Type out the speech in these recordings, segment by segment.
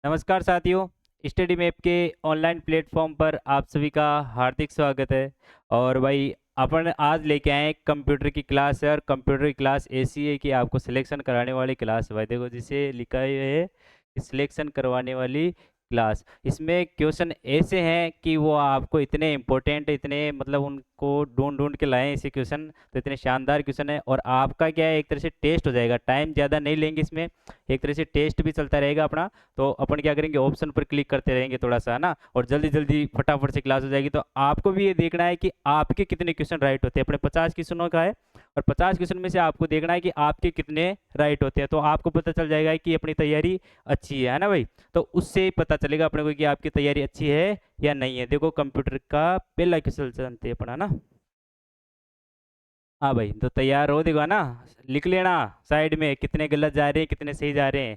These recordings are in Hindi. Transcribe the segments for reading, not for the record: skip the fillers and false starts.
नमस्कार साथियों। स्टडी मैप के ऑनलाइन प्लेटफॉर्म पर आप सभी का हार्दिक स्वागत है। और भाई अपन आज लेके आए हैं कंप्यूटर की क्लास है, और कंप्यूटर की क्लास ऐसी है कि आपको सिलेक्शन कराने वाली क्लास है। भाई देखो जिसे लिखा हुआ है कि सिलेक्शन करवाने वाली क्लास। इसमें क्वेश्चन ऐसे हैं कि वो आपको इतने इम्पोर्टेंट, इतने मतलब उनको ढूंढ ढूंढ के लाए हैं ऐसे क्वेश्चन। तो इतने शानदार क्वेश्चन है, और आपका क्या है, एक तरह से टेस्ट हो जाएगा। टाइम ज़्यादा नहीं लेंगे इसमें, एक तरह से टेस्ट भी चलता रहेगा अपना। तो अपन क्या करेंगे, ऑप्शन पर क्लिक करते रहेंगे थोड़ा सा, है ना, और जल्दी जल्दी फटाफट से क्लास हो जाएगी। तो आपको भी ये देखना है कि आपके कितने क्वेश्चन राइट होते हैं। अपने 50 क्वेश्चनों का है, और 50 क्वेश्चन में से आपको देखना है कि आपके कितने राइट होते हैं। तो आपको पता चल जाएगा कि अपनी तैयारी अच्छी है ना भाई। तो उससे ही पता चलेगा अपने को कि आपकी तैयारी अच्छी है या नहीं है। देखो कंप्यूटर का पहला क्वेश्चन जानते हैं अपना ना। हाँ भाई, तो तैयार हो, देखो है ना, लिख लेना साइड में कितने गलत जा रहे हैं कितने सही जा रहे हैं।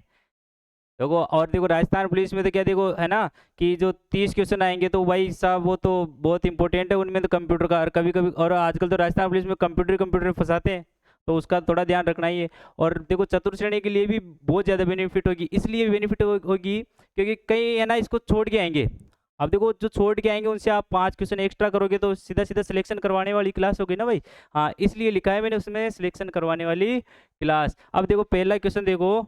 देखो, और देखो राजस्थान पुलिस में तो क्या, देखो है ना, कि जो 30 क्वेश्चन आएंगे तो भाई साहब वो तो बहुत इंपॉर्टेंट है, उनमें तो कंप्यूटर का। और कभी कभी, और आजकल तो राजस्थान पुलिस में कंप्यूटर फंसाते हैं, तो उसका थोड़ा ध्यान रखना ही है। और देखो चतुर्थ श्रेणी के लिए भी बहुत ज़्यादा बेनिफिट होगी, इसलिए बेनिफिट होगी क्योंकि कई है ना इसको छोड़ के आएंगे। अब देखो जो छोड़ के आएंगे उनसे आप 5 क्वेश्चन एक्स्ट्रा करोगे तो सीधा सीधा सिलेक्शन करवाने वाली क्लास होगी ना भाई। हाँ, इसलिए लिखा है मैंने उसमें सिलेक्शन करवाने वाली क्लास। अब देखो पहला क्वेश्चन देखो।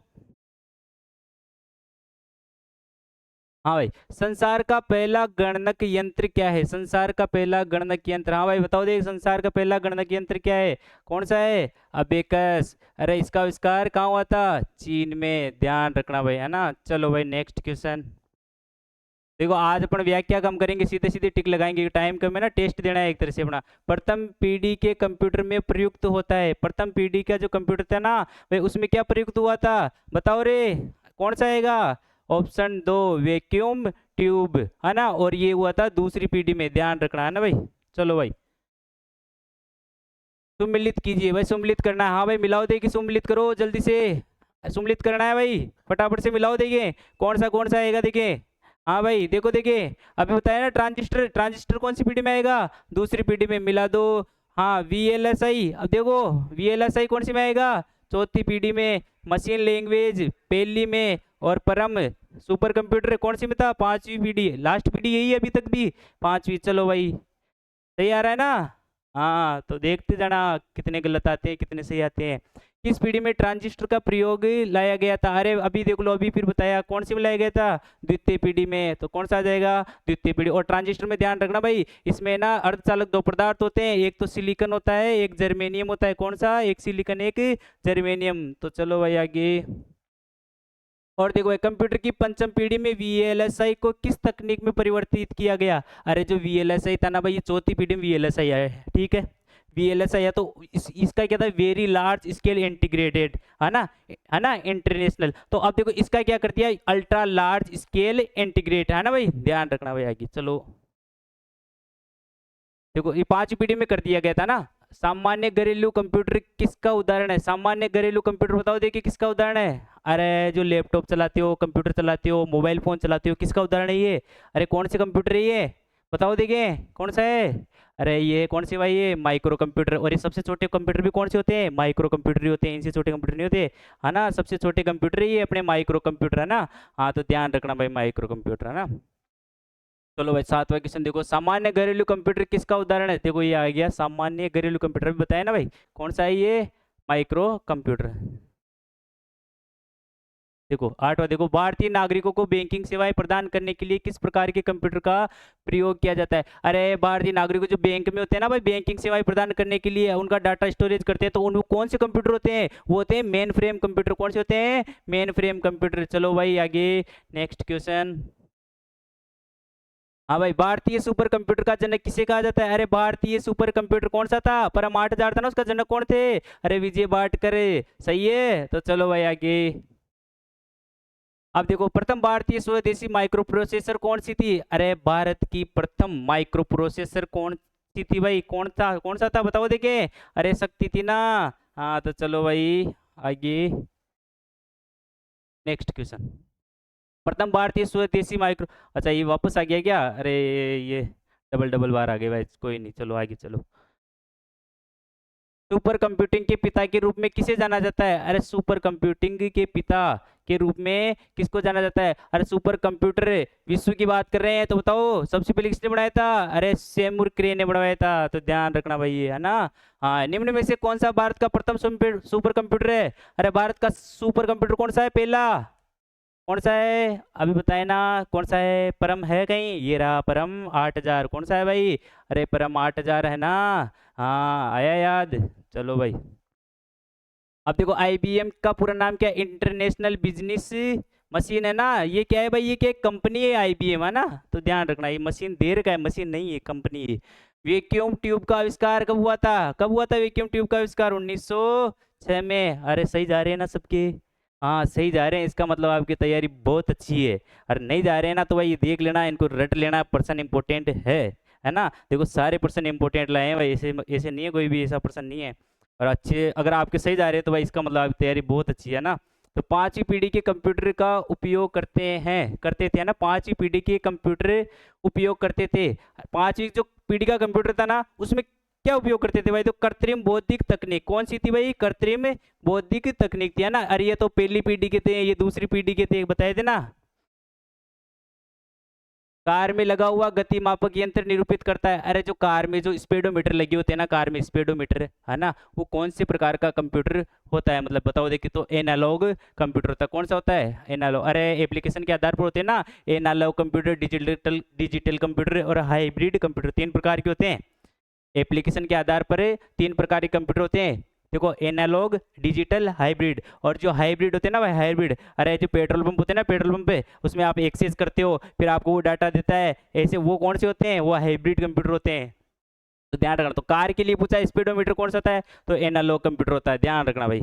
हाँ भाई, संसार का पहला गणक यंत्र क्या है? संसार का पहला गणक यंत्र, हाँ भाई बताओ, देख संसार का पहला गणक यंत्र क्या है, कौन सा है? अबेकस। अरे इसका आविष्कार कहाँ हुआ था? चीन में, ध्यान रखना भाई, है ना। चलो भाई नेक्स्ट क्वेश्चन। देखो आज अपन व्याख्या कम करेंगे, सीधे सीधे टिक लगाएंगे, टाइम कम है ना, टेस्ट देना है एक तरह से अपना। प्रथम पीढ़ी के कंप्यूटर में प्रयुक्त होता है। प्रथम पीढ़ी का जो कंप्यूटर था ना भाई, उसमें क्या प्रयुक्त हुआ था, बताओ रे, कौन सा आएगा? ऑप्शन दो, वैक्यूम ट्यूब, है ना। और ये हुआ था दूसरी पीढ़ी में, ध्यान रखना है ना भाई। चलो भाई, सुमिलित कीजिए भाई, सुमिलित करना है। हाँ भाई मिलाओ देखिए, सुमिलित करो जल्दी से, सुमिलित करना है भाई, फटाफट से मिलाओ देखिए कौन सा आएगा देखिए। हाँ भाई देखो देखिए, अभी बताया ना, ट्रांजिस्टर, ट्रांजिस्टर कौन सी पीढ़ी में आएगा? दूसरी पीढ़ी में, मिला दो। हाँ वीएलएसआई, अब देखो वीएलएसआई कौन सी में आएगा? चौथी पीढ़ी में। मशीन लैंग्वेज पहली में, और परम सुपर कंप्यूटर कौन सी में था? पांचवी पीढ़ी, लास्ट पीढ़ी यही है अभी तक भी, पांचवी। चलो भाई, सही आ रहा है ना। हाँ तो देखते जाना कितने गलत आते हैं कितने सही आते हैं। किस पीढ़ी में ट्रांजिस्टर का प्रयोग लाया गया था? अरे अभी देख लो, अभी फिर बताया कौन सी में लाया गया था? द्वितीय पीढ़ी में। तो कौन सा आ जाएगा? द्वितीय पीढ़ी। और ट्रांजिस्टर में ध्यान रखना भाई, इसमें ना अर्धचालक दो पदार्थ होते हैं, एक तो सिलिकॉन होता है, एक जर्मेनियम होता है। कौन सा? एक सिलिकॉन एक जर्मेनियम। तो चलो भाई आगे। और देखो ये कंप्यूटर की पंचम पीढ़ी में वीएलएसआई को किस तकनीक में परिवर्तित किया गया? अरे जो वीएलएसआई था ना भाई, ये चौथी पीढ़ी में वीएलएसआई आया है, ठीक है। वीएलएसआई है तो इसका क्या था? वेरी लार्ज स्केल इंटीग्रेटेड, है ना, इंटरनेशनल। तो अब देखो इसका क्या कर दिया? अल्ट्रा लार्ज स्केल इंटीग्रेट, है ना भाई, ध्यान रखना भाई आगे। चलो देखो ये पांचवी पीढ़ी में कर दिया गया था ना। सामान्य घरेलू कंप्यूटर किसका उदाहरण है? सामान्य घरेलू कंप्यूटर बताओ देखिए किसका उदाहरण है? अरे जो लैपटॉप चलाते हो, कंप्यूटर चलाते हो, मोबाइल फोन चलाते हो, किसका उदाहरण है ये? अरे कौन से कंप्यूटर है ये, बताओ देखिए कौन सा है? अरे ये कौन सी भाई, ये माइक्रो कंप्यूटर। और ये सबसे छोटे कंप्यूटर भी कौन से होते हैं? माइक्रो कंप्यूटर ही होते हैं, इनसे छोटे कंप्यूटर नहीं होते, है ना। सबसे छोटे कंप्यूटर ये अपने माइक्रो कंप्यूटर, है ना। हाँ तो ध्यान रखना भाई, माइक्रो कंप्यूटर, है ना। चलो भाई सातवां क्वेश्चन देखो, सामान्य घरेलू कंप्यूटर किसका उदाहरण है? देखो ये आ गया, सामान्य घरेलू कंप्यूटर भी बताया ना भाई, कौन सा है ये? Micro computer. देखो आठवां देखो, भारतीय नागरिकों को बैंकिंग सेवाएं प्रदान करने के लिए किस प्रकार के कंप्यूटर का प्रयोग किया जाता है? अरे भारतीय नागरिकों जो बैंक में होते हैं ना भाई, बैंकिंग सेवाएं प्रदान करने के लिए उनका डाटा स्टोरेज करते हैं, तो उन कौन से कंप्यूटर होते हैं? वो होते हैं मेन फ्रेम कंप्यूटर। कौन से होते हैं? Main frame computer. चलो भाई आगे, नेक्स्ट क्वेश्चन। हाँ भाई, भारतीय सुपर कंप्यूटर का जनक किसे कहा जाता है? अरे भारतीय सुपर कंप्यूटर कौन सा था? परम 8000 था ना, उसका जनक कौन थे? अरे विजय भाटकर। सही है, तो चलो भाई आगे। अब देखो, प्रथम भारतीय स्वदेशी माइक्रो प्रोसेसर कौन सी थी? अरे भारत की प्रथम माइक्रो प्रोसेसर कौन सी थी भाई? कौन सा था बताओ देखे। अरे शक्ति थी ना। हाँ तो चलो भाई आगे, नेक्स्ट क्वेश्चन। प्रथम भारतीय स्वदेशी माइक्रो, अच्छा ये वापस आ गया क्या? अरे ये डबल डबल बार आ गए भाई, कोई नहीं, चलो आगे चलो। सुपर कंप्यूटिंग के पिता के रूप में किसे जाना जाता है? अरे सुपर कंप्यूटिंग के पिता के रूप में किसको जाना जाता है? अरे सुपर कंप्यूटर विश्व की बात कर रहे हैं, तो बताओ सबसे पहले किसने बनाया था? अरे सेमुर क्रे ने बनवाया था, तो ध्यान रखना भाई, है ना। हाँ, निम्न में से कौन सा भारत का प्रथम सुपर कंप्यूटर है? अरे भारत का सुपर कंप्यूटर कौन सा है पहला? कौन सा है अभी बताए ना? कौन सा है? परम है कहीं? ये रहा परम 8000। कौन सा है भाई? अरे परम 8000 है ना। हाँ, आया याद। चलो भाई, अब देखो आईबीएम का पूरा नाम क्या है? इंटरनेशनल बिजनेस मशीन, है ना। ये क्या है भाई? ये क्या कंपनी है? आईबीएम, है ना। तो ध्यान रखना, ये मशीन देर का है, मशीन नहीं है, कंपनी है। वैक्यूम ट्यूब का आविष्कार कब हुआ था? कब हुआ था वैक्यूम ट्यूब का आविष्कार? 1906 में। अरे सही जा रहे हैं ना सबके? हाँ सही जा रहे हैं, इसका मतलब आपकी तैयारी बहुत अच्छी है। अरे नहीं जा रहे हैं ना, तो भाई ये देख लेना, इनको रट लेना, पर्सन इंपॉर्टेंट है ना। देखो सारे पर्सन इंपॉर्टेंट लाए हैं भाई, ऐसे ऐसे नहीं है, कोई भी ऐसा पर्सन नहीं है। और अच्छे अगर आपके सही जा रहे हैं तो भाई इसका मतलब आपकी तैयारी बहुत अच्छी है ना। तो पांचवी पीढ़ी के कंप्यूटर का उपयोग करते थे, है ना। पांचवी पीढ़ी के कंप्यूटर उपयोग करते थे। पांचवी जो पीढ़ी का कंप्यूटर था ना, उसमें क्या उपयोग करते थे भाई? तो कृत्रिम बौद्धिक तकनीक। कौन सी थी भाई? कृत्रिम बौद्धिक तकनीक थी, है ना। अरे ये तो पहली पीढ़ी के थे, ये दूसरी पीढ़ी के थे, बताए थे ना। कार में लगा हुआ गति मापक यंत्र निरूपित करता है। अरे जो कार में जो स्पीडोमीटर लगे होते हैं ना, कार में स्पीडोमीटर, है ना, वो कौन से प्रकार का कंप्यूटर होता है? मतलब बताओ देखिए, तो एनालॉग कंप्यूटर होता है। कौन सा होता है? एनालॉग। अरे एप्लीकेशन के आधार पर होते हैं ना, analogue computer, digital digital computer और हाइब्रिड कंप्यूटर, तीन प्रकार के होते हैं। एप्लीकेशन के आधार पर तीन प्रकार के कंप्यूटर होते हैं। देखो एनालॉग, डिजिटल, हाइब्रिड। और जो हाइब्रिड होते हैं ना भाई, हाइब्रिड, अरे जो पेट्रोल पंप होते हैं ना, पेट्रोल पंप पे उसमें आप एक्सेस करते हो, फिर आपको वो डाटा देता है, ऐसे वो कौन से होते हैं? वो हाइब्रिड कंप्यूटर होते हैं। तो ध्यान रखना। तो कार के लिए पूछा स्पीडोमीटर कौन सा होता है? तो एनालॉग कंप्यूटर होता है, ध्यान रखना भाई।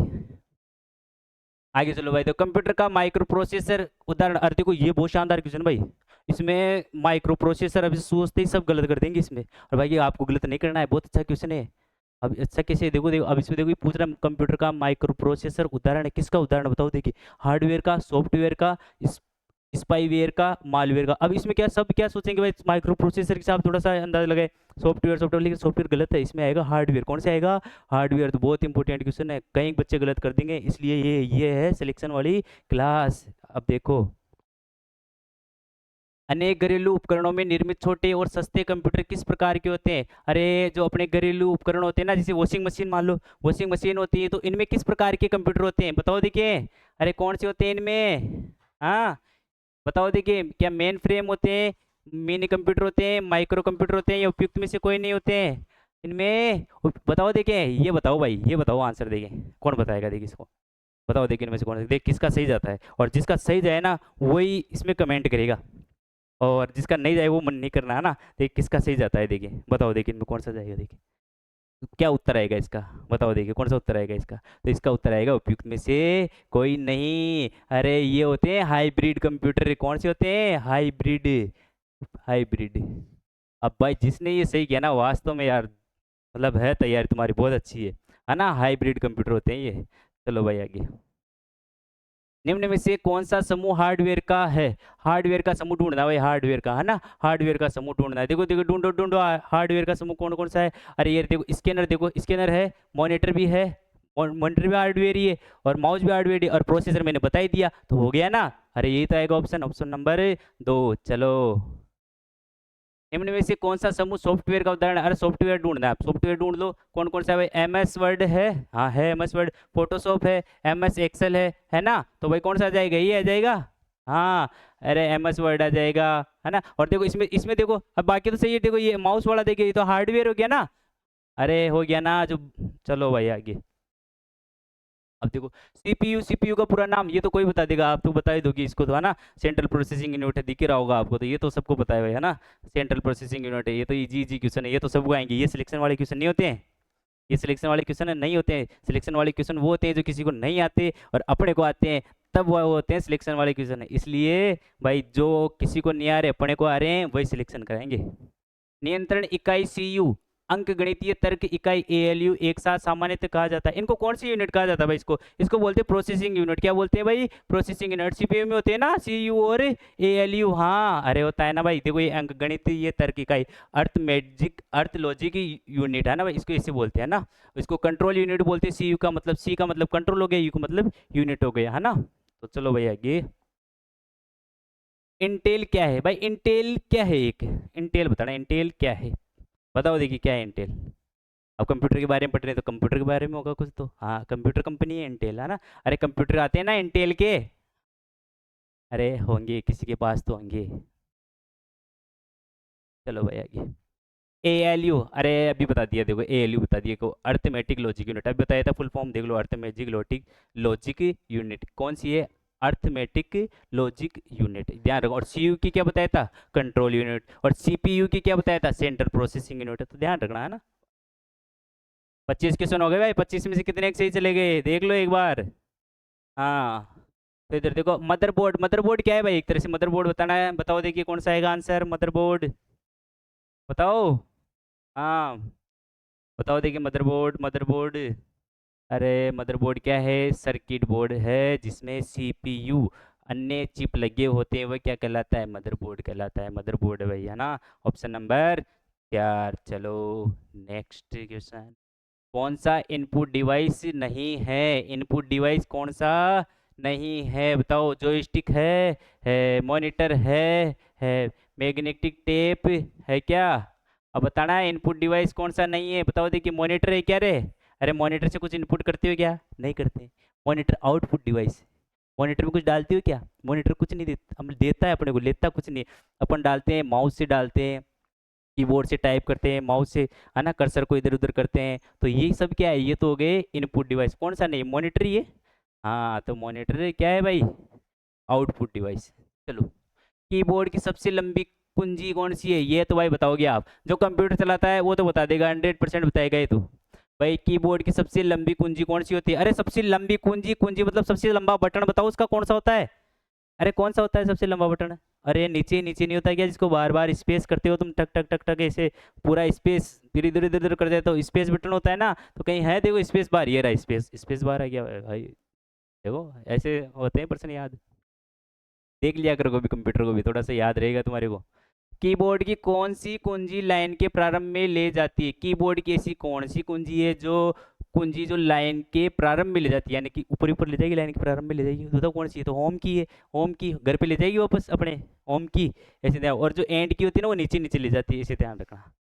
आगे चलो भाई, तो कंप्यूटर का माइक्रो प्रोसेसर उदाहरण। अरे देखो ये बहुत शानदार क्वेश्चन भाई, इसमें माइक्रो प्रोसेसर अभी सोचते ही सब गलत कर देंगे इसमें। और भाई ये आपको गलत नहीं करना है, बहुत अच्छा क्वेश्चन है। अब अच्छा कैसे? देखो देखो, अब इसमें देखो, ये पूछ रहा है कंप्यूटर का माइक्रो प्रोसेसर उदाहरण है। किसका उदाहरण बताओ? देखिए हार्डवेयर का, सॉफ्टवेयर का, स्पाईवेयर का, मालवेयर का। अब इसमें क्या सब क्या सोचेंगे भाई? माइक्रो प्रोसेसर के साथ थोड़ा सा अंदाज लगाए, सॉफ्टवेयर सॉफ्टवेयर, लेकिन सॉफ्टवेयर गलत है, इसमें आएगा हार्डवेयर। कौन से आएगा? हार्डवेयर। तो बहुत इंपॉर्टेंट क्वेश्चन है, कई बच्चे गलत कर देंगे, इसलिए ये है सिलेक्शन वाली क्लास। अब देखो, अनेक घरेलू उपकरणों में निर्मित छोटे और सस्ते कंप्यूटर किस प्रकार के होते हैं? अरे जो अपने घरेलू उपकरण होते हैं ना, जैसे वॉशिंग मशीन, मान लो वॉशिंग मशीन होती है, तो इनमें किस प्रकार के कंप्यूटर होते हैं? बताओ देखिए। अरे कौन से होते हैं इनमें? हाँ बताओ देखिए, क्या मेन फ्रेम होते हैं, मिनी कंप्यूटर होते हैं, माइक्रो कंप्यूटर होते हैं, या उपयुक्त में से कोई नहीं होते हैं इनमें? बताओ देखिए, ये बताओ भाई, ये बताओ आंसर देखिए, कौन बताएगा देखिए इसको। बताओ देखिए इनमें से कौन, देख किसका सही जाता है, और जिसका सही जाए ना वही इसमें कमेंट करेगा, और जिसका नहीं जाए वो मन नहीं करना, है ना। देखिए किसका सही जाता है, देखिए बताओ देखिए इनमें कौन सा जाएगा, देखिए क्या उत्तर आएगा इसका। बताओ देखिए कौन सा उत्तर आएगा इसका। तो इसका उत्तर आएगा उपयुक्त में से कोई नहीं। अरे ये होते हैं हाइब्रिड कंप्यूटर। कौन से होते हैं? हाइब्रिड। हाइब्रिड। अब भाई जिसने ये सही किया ना, वास्तव में यार मतलब है, तैयारी तुम्हारी बहुत अच्छी है ना। हाइब्रिड कंप्यूटर होते हैं ये। चलो भाई आगे, निम्न में से कौन सा समूह हार्डवेयर का है? हार्डवेयर का समूह ढूंढना भाई, हार्डवेयर का, है ना। हार्डवेयर का समूह ढूंढना है। देखो देखो, ढूंढो ढूंढो, हार्डवेयर का समूह कौन कौन सा है? अरे ये देखो स्कैनर, देखो स्कैनर है, मॉनिटर भी है, मॉनिटर भी हार्डवेयर ही है, और माउस भी हार्डवेयर है, और प्रोसेसर मैंने बता ही दिया, तो हो गया ना। अरे यही तो आएगा ऑप्शन, ऑप्शन नंबर 2। चलो, निम्न में से कौन सा समूह सॉफ्टवेयर का उदाहरण है? अरे सॉफ्टवेयर ढूंढना है, आप सॉफ्टवेयर ढूंढ लो, कौन कौन सा है भाई? एम एस वर्ड है, हाँ है एम एस वर्ड, फोटोशॉप है, एम एस एक्सेल है ना। तो भाई कौन सा आ जाएगा? ये आ जाएगा। हाँ, अरे एम एस वर्ड आ जाएगा, है ना। और देखो इसमें इसमें देखो, अब बाकी तो सही है। देखो ये माउस वाला देखिए, ये तो हार्डवेयर हो गया ना। अरे हो गया ना जो। चलो भाई आगे, अब देखो सीपीयू, सीपीयू का पूरा नाम ये तो कोई बता देगा, आप तो बता ही दोगी इसको, तो है ना। सेंट्रल प्रोसेसिंग यूनिट है, दिख ही रहा होगा आपको, तो ये तो सबको पता है भाई, है ना। सेंट्रल प्रोसेसिंग यूनिट है, ये तो इजी इजी क्वेश्चन है, ये तो सबको आएंगे। ये सिलेक्शन वाले क्वेश्चन नहीं होते हैं, ये सिलेक्शन वाले क्वेश्चन नहीं होते हैं। सिलेक्शन वाले क्वेश्चन वो होते हैं जो किसी को नहीं आते और अपने को आते हैं, तब वो होते हैं सिलेक्शन वाले क्वेश्चन। इसलिए भाई जो किसी को नहीं आ रहे, अपने को आ रहे हैं, वही सिलेक्शन कराएंगे। नियंत्रण इकाई सीयू, अंक गणितीय तर्क इकाई एएलयू एक साथ सामान्यतः कहा जाता है। इनको कौन सी यूनिट कहा जाता है भाई? इसको इसको बोलते हैं प्रोसेसिंग यूनिट। क्या बोलते हैं भाई? Processing unit. सीपीयू में होते हैं ना सीयू और एएलयू, हाँ अरे होता है ना भाई। देखो ये अंक गणितीय तर्क इकाई, अर्थमेटिक अर्थ लॉजिक यूनिट है ना भाई, इसको इसे बोलते हैं ना। इसको कंट्रोल यूनिट बोलते हैं। सीयू का मतलब, सी का मतलब कंट्रोल हो गया, यू का मतलब यूनिट हो गया, है ना। तो चलो भाई आगे। इंटेल क्या है भाई? इंटेल क्या है? एक इंटेल बताना, इंटेल क्या है? बताओ देखिए क्या है इंटेल। अब कंप्यूटर के बारे में पढ़ रहे हैं तो कंप्यूटर के बारे में होगा कुछ तो। हाँ, कंप्यूटर कंपनी है इंटेल, है ना। अरे कंप्यूटर आते हैं ना इंटेल के। अरे होंगे, किसी के पास तो होंगे। चलो भाई आगे। ALU, अरे अभी बता दिया देखो, ALU बता दिया को, अर्थमेटिक लॉजिक यूनिट। अभी बताया था फुल फॉर्म, देख लो, अर्थमेटिक लॉजिक लॉजिक यूनिट कौन सी है? अर्थमेटिक लॉजिक यूनिट, ध्यान रखो। और CU की क्या बताया था? Control unit. और CPU की क्या बताया था? Central processing unit. तो ध्यान रखना, है ना। 25 क्वेश्चन हो गए भाई, 25 में से कितने एक सही चले गए देख लो एक बार। हाँ, तो इधर देखो, मदरबोर्ड। मदरबोर्ड क्या है भाई? एक तरह से मदरबोर्ड बताना है। बताओ देखिए कौन सा आएगा आंसर, मदरबोर्ड। बताओ। हाँ, बताओ देखिए, मदरबोर्ड, मदरबोर्ड। अरे मदरबोर्ड क्या है? सर्किट बोर्ड है जिसमें CPU अन्य चिप लगे होते हैं, वह क्या कहलाता है? मदरबोर्ड कहलाता है। मदरबोर्ड है भाई, है ना। Option number 4। चलो नेक्स्ट क्वेश्चन। कौन सा इनपुट डिवाइस नहीं है? इनपुट डिवाइस कौन सा नहीं है? बताओ। जॉयस्टिक है मॉनिटर है मैग्नेटिक टेप है क्या? अब बताना है इनपुट डिवाइस कौन सा नहीं है। बताओ देखिए, मॉनिटर है क्या रे? अरे मॉनिटर से कुछ इनपुट करते हो क्या? नहीं करते। Monitor output device. मॉनिटर में कुछ डालते हो क्या? मॉनिटर कुछ नहीं देता, हम देता है अपने को, लेता कुछ नहीं। अपन डालते हैं माउस से, डालते हैं कीबोर्ड से, टाइप करते हैं माउस से, है ना, कर्सर को इधर उधर करते हैं। तो ये सब क्या है? ये तो हो गए इनपुट डिवाइस। कौन सा नहीं? मॉनिटर ये। हाँ, तो मॉनिटर क्या है भाई? Output device. चलो, कीबोर्ड की सबसे लंबी कुंजी कौन सी है? ये तो भाई बताओगे आप, जो कंप्यूटर चलाता है वो तो बता देगा, 100% बताएगा ये तो। भाई कीबोर्ड की सबसे लंबी कुंजी कौन सी होती है? अरे सबसे लंबी कुंजी, कुंजी मतलब सबसे लंबा बटन, बताओ उसका कौन सा होता है? अरे कौन सा होता है सबसे लंबा बटन? अरे नीचे नीचे नहीं होता क्या, जिसको बार बार स्पेस करते हो तुम, टक टक टक टक ऐसे पूरा स्पेस, फिर इधर इधर इधर कर देते हो, स्पेस बटन होता है ना। तो कहीं है देखो स्पेस बार, ये रहा स्पेस, स्पेस बार आ गया भाई। देखो ऐसे होते हैं प्रश्न याद। देख लिया करो कभी कंप्यूटर को भी, थोड़ा सा याद रहेगा तुम्हारे को। कीबोर्ड की कौन सी कुंजी लाइन के प्रारंभ में ले जाती है? कीबोर्ड की ऐसी कौन सी कुंजी है जो कुंजी जो लाइन के प्रारंभ में ले जाती है, यानी कि ऊपर ऊपर ले जाएगी, लाइन के प्रारंभ में ले जाएगी? बताओ कौन सी है? तो होम की है। होम की घर पे ले जाएगी वापस अपने, होम की। ऐसे ध्यान, और जो एंड की होती है ना वो नीचे नीचे ले जाती है, ऐसे ध्यान रखना।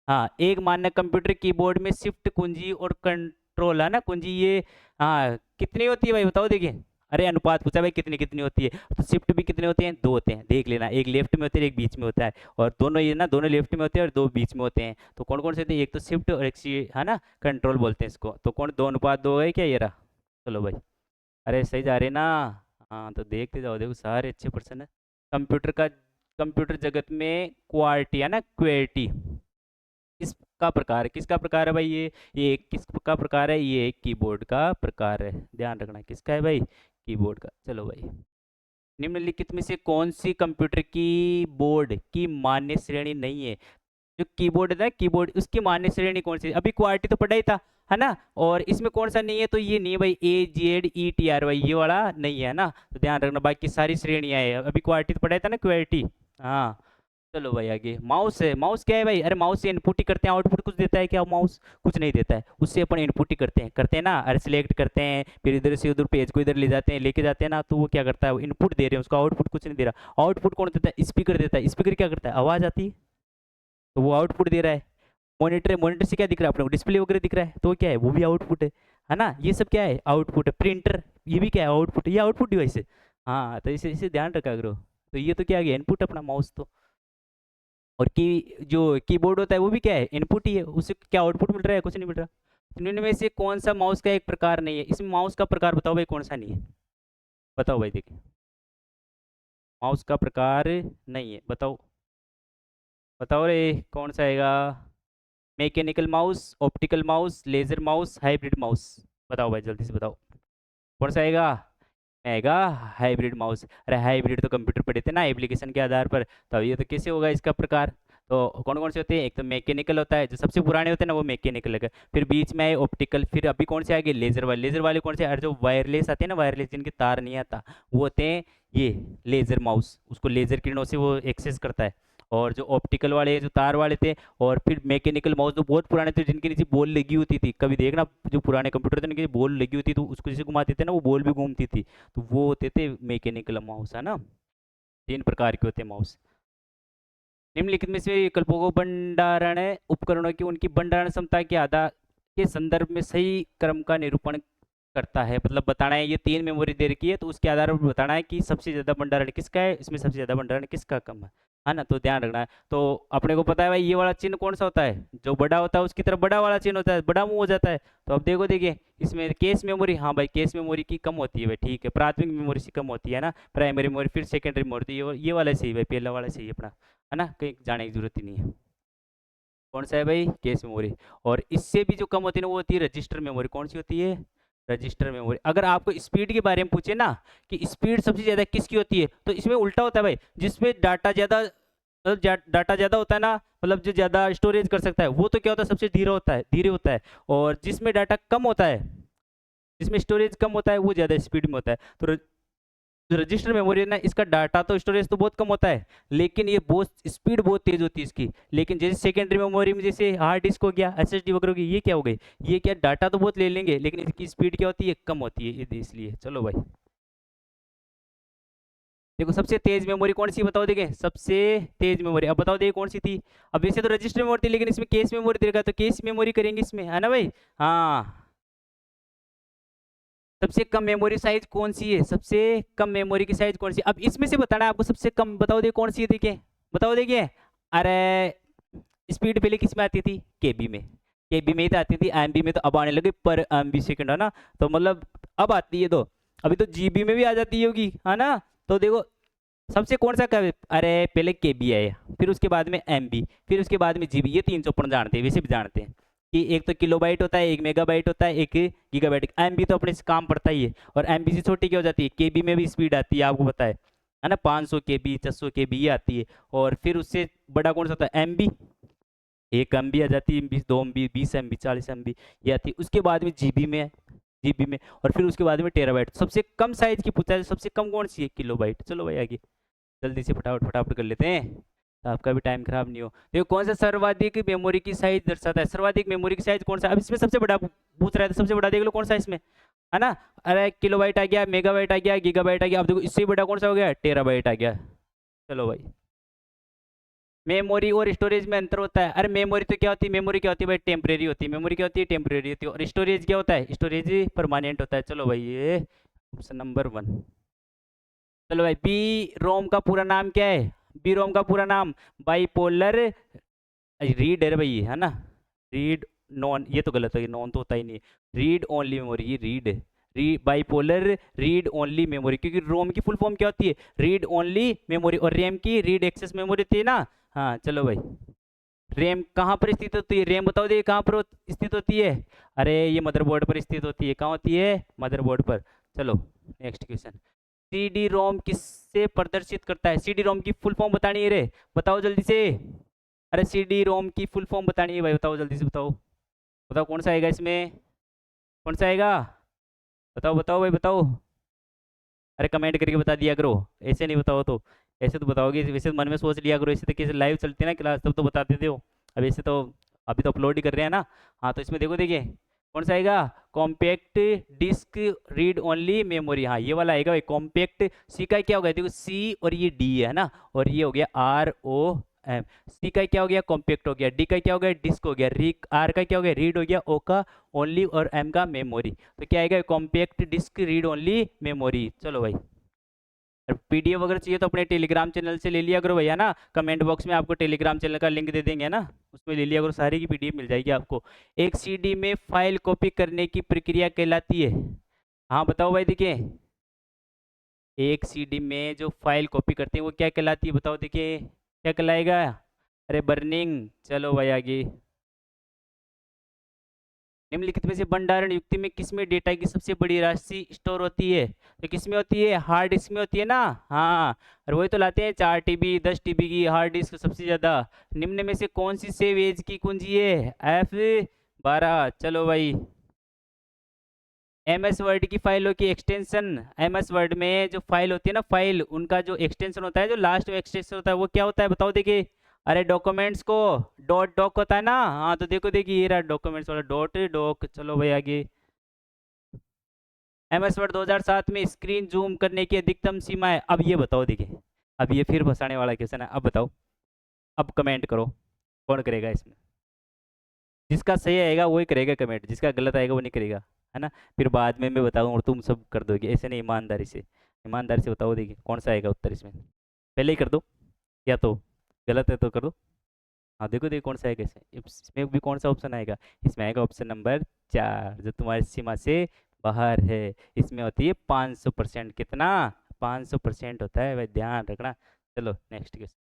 हाँ, एक मानक कंप्यूटर कीबोर्ड में शिफ्ट कुंजी और कंट्रोल, है ना, कुंजी ये। हाँ, कितनी होती है भाई? बताओ देखिए। अरे अनुपात पूछा भाई, कितनी कितनी होती है? तो शिफ्ट भी कितने होते हैं? 2 होते हैं, देख लेना। एक लेफ्ट में होते हैं, एक बीच में होता है। और दोनों ये ना, दोनों लेफ्ट में होते हैं और 2 बीच में होते हैं। तो कौन कौन से होते हैं? एक तो शिफ्ट और एक है ना कंट्रोल बोलते हैं इसको। तो कौन 2:2 है क्या? ये रहा। चलो भाई। अरे सही जा रहे ना। हाँ, तो देखते जाओ, देखो सारे अच्छे पर्सन है। कंप्यूटर का, कंप्यूटर जगत में क्वालिटी, है ना, क्वेलिटी किसका प्रकार है? किसका प्रकार है भाई ये किसका प्रकार है? ये कीबोर्ड का प्रकार है, ध्यान रखना। किसका है भाई? कीबोर्ड का। चलो भाई। निम्नलिखित में से कौन सी कंप्यूटर की बोर्ड की मान्य श्रेणी नहीं है? जो कीबोर्ड है ना, कीबोर्ड, उसकी मान्य श्रेणी कौन सी? अभी क्वालिटी तो पढ़ा ही था, है ना। और इसमें कौन सा नहीं है? तो ये नहीं है भाई, AZETR, ये वाला नहीं है ना। तो ध्यान रखना, बाकी सारी श्रेणियां है। अभी क्वालिटी तो पढ़ा ही था ना, क्वालिटी। हाँ। चलो भाई आगे। माउस है। माउस क्या है भाई? अरे माउस से इनपुट ही करते हैं, आउटपुट कुछ देता है क्या माउस? कुछ नहीं देता है, उससे अपन इनपुट ही करते हैं ना। अरे सिलेक्ट करते हैं, फिर इधर से उधर पेज को इधर ले जाते हैं, लेके जाते हैं ना, तो वो क्या करता है? वो इनपुट दे रहे हैं, उसको आउटपुट कुछ नहीं दे रहा। आउटपुट कौन देता है? स्पीकर देता है। स्पीकर क्या करता है? आवाज आती है, तो वो आउटपुट दे रहा है। मॉनिटर है, मॉनिटर से क्या दिख रहा है अपने को? डिस्प्ले वगैरह दिख रहा है, तो क्या है? वो भी आउटपुट है ना। ये सब क्या है? आउटपुट है। प्रिंटर, ये भी क्या है? आउटपुट, ये आउटपुट डिवाइस है। हाँ, तो इसे इसे ध्यान रखा करो। तो ये तो क्या आ गया? इनपुट अपना माउस तो। और की जो कीबोर्ड होता है वो भी क्या है? इनपुट ही है, उससे क्या आउटपुट मिल रहा है? कुछ नहीं मिल रहा। तो इनमें से कौन सा माउस का एक प्रकार नहीं है? इसमें माउस का प्रकार बताओ भाई, कौन सा नहीं है? बताओ भाई, देखिए। माउस का प्रकार नहीं है, बताओ। बताओ रे, कौन सा आएगा? Mechanical mouse, optical mouse, laser mouse, hybrid mouse. बताओ भाई जल्दी से बताओ, कौन सा आएगा? आएगा हाइब्रिड माउस। अरे हाइब्रिड तो कंप्यूटर पढ़े थे ना एप्लीकेशन के आधार पर, तो ये तो कैसे होगा इसका प्रकार? तो कौन कौन से होते हैं? एक तो मैकेनिकल होता है, जो सबसे पुराने होते हैं ना वो मैकेनिकल है। फिर बीच में आए ऑप्टिकल, फिर अभी कौन से आगे? लेजर वाले। लेजर वाले कौन से? अरे जो वायरलेस आते हैं ना, वायरलेस जिनके तार नहीं आता, वो होते हैं ये लेजर माउस। उसको लेजर किरणों से वो एक्सेस करता है। और जो ऑप्टिकल वाले जो तार वाले थे, और फिर मैकेनिकल माउस जो बहुत पुराने थे जिनके नीचे बॉल लगी होती थी, कभी देखना जो पुराने कंप्यूटर थे उनके बॉल लगी होती, तो उसको जैसे घुमाते थे ना वो बॉल भी घूमती थी, तो वो होते थे मैकेनिकल माउस, है ना। 3 प्रकार के होते हैं माउस। निम्नलिखित में से विकल्पों को भंडारण उपकरणों की उनकी भंडारण क्षमता के आधार के संदर्भ में सही क्रम का निरूपण करता है। मतलब बताना है, ये 3 मेमोरी दे रखी है तो उसके आधार पर बताना है कि सबसे ज्यादा भंडारण किसका है, इसमें सबसे ज्यादा भंडारण किसका कम है ना। तो ध्यान रखना है। तो अपने को पता है भाई ये वाला चिन्ह कौन सा होता है, जो बड़ा होता है उसकी तरफ बड़ा वाला चिन्ह होता है, बड़ा मुंह हो जाता है। तो अब देखो देखिए इसमें केस मेमोरी, हाँ भाई केस मेमोरी की कम होती है भाई, ठीक है। प्राथमिक मेमोरी से कम होती है ना, प्राइमरी मेमोरी फिर सेकेंडरी मेमोरी, ये वाला सही भाई, पहला वाला सही है अपना, है ना, कहीं जाने की जरूरत ही नहीं है। कौन सा है भाई, केस मेमोरी। और इससे भी जो कम होती है ना वो होती है रजिस्टर मेमोरी। कौन सी होती है, रजिस्टर मेमोरी। अगर आपको स्पीड के बारे में पूछे ना कि स्पीड सबसे ज्यादा किसकी होती है, तो इसमें उल्टा होता है भाई, जिसमें डाटा ज्यादा डाटा ज्यादा होता है ना, मतलब जो ज्यादा स्टोरेज कर सकता है वो तो क्या होता है, सबसे धीरे होता है, धीरे होता है। और जिसमें डाटा कम होता है, जिसमें स्टोरेज कम होता है वो ज्यादा स्पीड में होता है। तो जो रजिस्टर मेमोरी है ना, इसका डाटा तो स्टोरेज तो बहुत कम होता है, लेकिन ये बहुत स्पीड बहुत तेज होती है इसकी। लेकिन जैसे सेकेंडरी मेमोरी में जैसे हार्ड डिस्क हो गया, एसएसडी वगैरह हो गई, ये क्या हो गई, ये क्या डाटा तो बहुत ले लेंगे लेकिन इसकी स्पीड क्या होती है, कम होती है, इसलिए। चलो भाई देखो सबसे तेज मेमोरी कौन सी बताओ, देखे सबसे तेज मेमोरी, अब बताओ देखिए कौन सी थी। अब वैसे तो रजिस्टर मेमोरी थी लेकिन इसमें केस मेमोरी देगा, तो केस मेमोरी करेंगे इसमें, है ना भाई। हाँ, सबसे कम मेमोरी साइज कौन सी है, सबसे कम मेमोरी की साइज कौन सी। अब इसमें से बताना है आपको सबसे कम, बताओ देखिए कौन सी है, देखिए बताओ देखिए। अरे स्पीड पहले किस में आती थी, केबी में, केबी में ही तो आती थी, एमबी में तो अब आने लगे पर एमबी सेकंड, है ना। तो मतलब अब आती है, तो अभी तो जीबी में भी आ जाती होगी, है ना। तो देखो सबसे कौन सा कब, अरे पहले केबी आया, फिर उसके बाद में एमबी, फिर उसके बाद में जीबी, ये 300 जानते हैं, वैसे भी जानते हैं कि एक तो किलोबाइट होता है, एक मेगाबाइट होता है, एक गीगाबाइट। एमबी तो अपने से काम पड़ता ही है, और एमबी से छोटी क्या हो जाती है, केबी में भी स्पीड आती है, आपको पता है ना, 500 केबी 600 केबी ये आती है। और फिर उससे बड़ा कौन सा होता है, एमबी, 1 MB आ जाती है, 2 MB 20 MB 40 MB ये आती है। उसके बाद में जीबी में है, जीबी में, और फिर उसके बाद में टेराबाइट। सबसे कम साइज की पूछा है, सबसे कम कौन सी है, किलोबाइट। चलो भाई आगे जल्दी से फटाफट फटाफट कर लेते हैं, तो आपका भी टाइम खराब नहीं हो। देखो कौन सा सर्वाधिक मेमोरी की साइज दर्शाता है, सर्वाधिक मेमोरी की साइज कौन सा। अब इसमें सबसे बड़ा पूछ रहा है तो सबसे बड़ा देख लो कौन सा इसमें, है ना। अरे किलोबाइट आ गया, मेगाबाइट आ गया, गीगाबाइट आ गया। अब देखो इससे बड़ा कौन सा हो गया, टेराबाइट आ गया। चलो भाई मेमोरी और स्टोरेज में अंतर होता है। अरे मेमोरी तो क्या होती है, मेमोरी क्या होती है भाई, टेम्परेरी होती है। मेमोरी क्या होती है, टेम्परेरी होती है। और स्टोरेज क्या होता है, स्टोरेज परमानेंट होता है। चलो भाई ये ऑप्शन नंबर 1। चलो भाई बी रोम का पूरा नाम क्या है, बी रोम का पूरा नाम बाइपोलर रीड है भाई, है ना। रीड नॉन, ये तो गलत है, नॉन तो होता ही नहीं। रीड ओनली मेमोरी, ये रीड है, री बाइपोलर रीड ओनली मेमोरी, क्योंकि रोम की फुल फॉर्म क्या होती है, रीड ओनली मेमोरी, और रैम की रीड एक्सेस मेमोरी होती है ना। हाँ चलो भाई रैम कहाँ पर स्थित होती है, रैम बताओ देखिए कहाँ पर स्थित होती है। अरे ये मदरबोर्ड पर स्थित होती है, कहाँ होती है, मदरबोर्ड पर। चलो नेक्स्ट क्वेश्चन, सीडी रोम किससे प्रदर्शित करता है, सीडी रोम की फुल फॉर्म बतानी है रे, बताओ जल्दी से। अरे सीडी रोम की फुल फॉर्म बतानी है भाई, बताओ जल्दी से बताओ, बताओ कौन सा आएगा इसमें, कौन सा आएगा, बताओ बताओ भाई बताओ। अरे कमेंट करके बता दिया करो, ऐसे नहीं बताओ तो, ऐसे तो बताओगे, वैसे तो मन में सोच लिया करो, ऐसे तो कैसे लाइव चलती है ना क्लास तब तो बता देते हो, अब ऐसे तो अभी तो अपलोड ही कर रहे हैं ना। हाँ तो इसमें देखो देखिए कौन सा आएगा, compact disc read only memory, हाँ ये वाला आएगा भाई कॉम्पैक्ट। सी का क्या होगा, देखो सी और ये डी है ना, और ये हो गया आर ओ एम। सी का क्या हो गया, कॉम्पैक्ट हो गया, डी का क्या हो गया, डिस्क हो गया, री आर का क्या हो गया, रीड हो गया, ओ का ओनली, और एम का मेमोरी। तो क्या आएगा, compact disc read only memory. चलो भाई पीडीएफ अगर चाहिए तो अपने टेलीग्राम चैनल से ले लिया करो भैया ना, कमेंट बॉक्स में आपको टेलीग्राम चैनल का लिंक दे देंगे ना, उसमें ले लिया करो, सारी की पीडीएफ मिल जाएगी आपको। एक सीडी में फाइल कॉपी करने की प्रक्रिया कहलाती है, हाँ बताओ भाई देखिए, एक सीडी में जो फाइल कॉपी करते हैं वो क्या कहलाती है, बताओ देखिए क्या कहलाएगा। अरे बर्निंग। चलो भाई आगे, निम्नलिखित में से भंडारण युक्ति में किसमें डेटा की सबसे बड़ी राशि स्टोर होती है, तो किसमें होती है, हार्ड डिस्क में होती है ना। हाँ और वही तो लाते हैं 4 TB 10 TB की हार्ड डिस्क सबसे ज्यादा। निम्न में से कौन सी सेव एज की कुंजी है, F12। चलो भाई MS वर्ड की फाइलों की एक्सटेंशन, MS वर्ड में जो फाइल होती है ना, फाइल उनका जो एक्सटेंशन होता है, जो लास्ट में एक्सटेंशन होता है वो क्या होता है, बताओ देखिए। अरे डॉक्यूमेंट्स को डॉट डॉक होता है ना, हाँ तो देखो देखिए ये रहा डॉक्यूमेंट्स वाला डॉट डॉक। चलो भाई आगे। MS वर्ड 2007 में स्क्रीन जूम करने की अधिकतम सीमा है। अब ये बताओ देखिए, अब ये फिर फंसाने वाला क्वेश्चन है। अब बताओ, अब कमेंट करो कौन करेगा इसमें। जिसका सही आएगा वही करेगा कमेंट, जिसका गलत आएगा वो नहीं करेगा, है ना। फिर बाद में मैं बताऊँ और तुम सब कर दोगे, ऐसे नहीं, ईमानदारी से बताओ देखिए कौन सा आएगा उत्तर इसमें। पहले ही कर दो, या तो गलत है तो कर दो। हाँ देखो देखो कौन सा आएगा इसमें भी कौन सा ऑप्शन आएगा। इसमें आएगा ऑप्शन नंबर 4, जो तुम्हारी सीमा से बाहर है। इसमें होती है 500%। कितना? 500% होता है भाई, ध्यान रखना। चलो नेक्स्ट क्वेश्चन।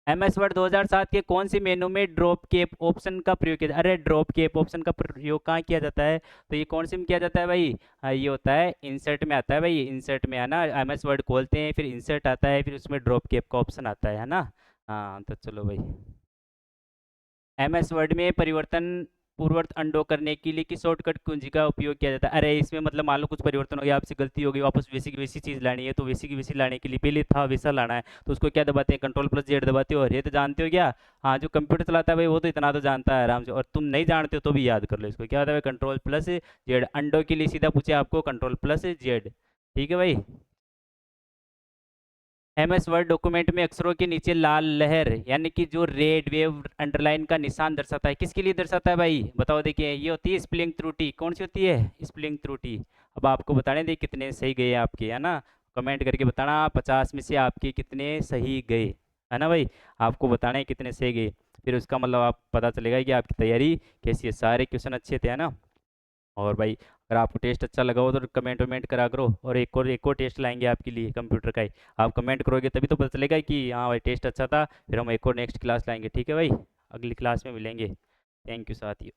MS वर्ड 2007 के कौन सी मेनू में ड्रॉप केप ऑप्शन का प्रयोग किया? अरे ड्रॉप केप ऑप्शन का प्रयोग कहाँ किया जाता है? तो ये कौन सी में किया जाता है भाई? ये होता है इंसर्ट में आता है भाई, इंसर्ट में है ना। MS वर्ड खोलते हैं, फिर इंसर्ट आता है, फिर उसमें ड्रॉप केप का ऑप्शन आता है ना। हाँ तो चलो भाई। MS वर्ड में परिवर्तन पूर्ववत अनडू करने के लिए किस शॉर्टकट कुंजी का उपयोग किया जाता है? अरे इसमें मतलब मान लो कुछ परिवर्तन हो गया, आपसे गलती हो गई, वापस वैसी की वैसी चीज़ लानी है, तो वैसी की वैसी लाने के लिए पहले था वैसा लाना है, तो उसको क्या दबाते हैं? Ctrl+Z दबाते हो। और ये तो जानते हो क्या? हाँ जो कंप्यूटर चलाता है भाई वो तो इतना तो जानता है आराम से, और तुम नहीं जानते हो तो भी याद कर लो इसको। क्या होता है? Ctrl+Z। अंडो के लिए सीधा पूछे आपको Ctrl+Z। ठीक है भाई। MS वर्ड डॉक्यूमेंट में अक्षरों के नीचे लाल लहर यानी कि जो रेड वेव अंडरलाइन का निशान दर्शाता है, किसके लिए दर्शाता है भाई? बताओ देखिए। ये होती है स्पेलिंग त्रुटि। कौन सी होती है? स्पेलिंग त्रुटि। अब आपको बताने दे कितने सही गए आपके, है ना। कमेंट करके बताना 50 में से आपके कितने सही गए, है ना भाई। आपको बताना है कितने सही गए, फिर उसका मतलब आप पता चलेगा कि आपकी तैयारी कैसी है। सारे क्वेश्चन अच्छे थे, है ना। और भाई अगर आपको टेस्ट अच्छा लगा हो तो कमेंट वमेंट करा करो, और एक और टेस्ट लाएंगे आपके लिए कंप्यूटर का ही। आप कमेंट करोगे तभी तो पता चलेगा कि हाँ भाई टेस्ट अच्छा था, फिर हम एक और नेक्स्ट क्लास लाएंगे। ठीक है भाई, अगली क्लास में मिलेंगे। थैंक यू साथियों।